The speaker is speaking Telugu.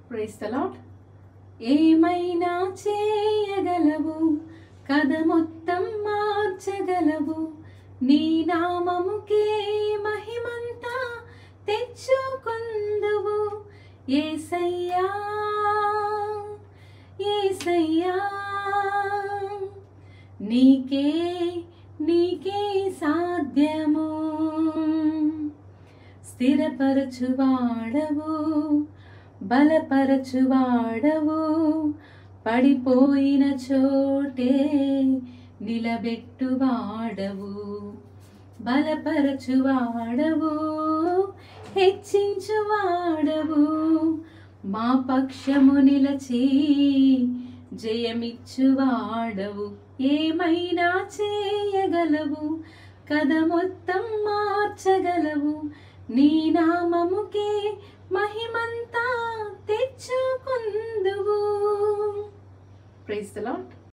Praise the lord. ఏమైనా చేయగలవు, కథ మొత్తం మార్చగలవు, నీ నామముకే మహిమంతా తెచ్చుకొందువు. యేసయ్యా యేసయ్యా, నీకే నీకే సాధ్యము. స్థిరపరచువాడవు, బలపరచువాడవు, పడిపోయిన చోటే నిలబెట్టువాడవు. బలపరచువాడవు, హెచ్చించువాడవు, మా పక్షము నిలచి జయమిచ్చువాడవు. ఏమైనా చేయగలవు, కథ మొత్తం మార్చగలవు, నీ నామముకే మహిమంతా తెచ్చుకొందువు. Praise the lord.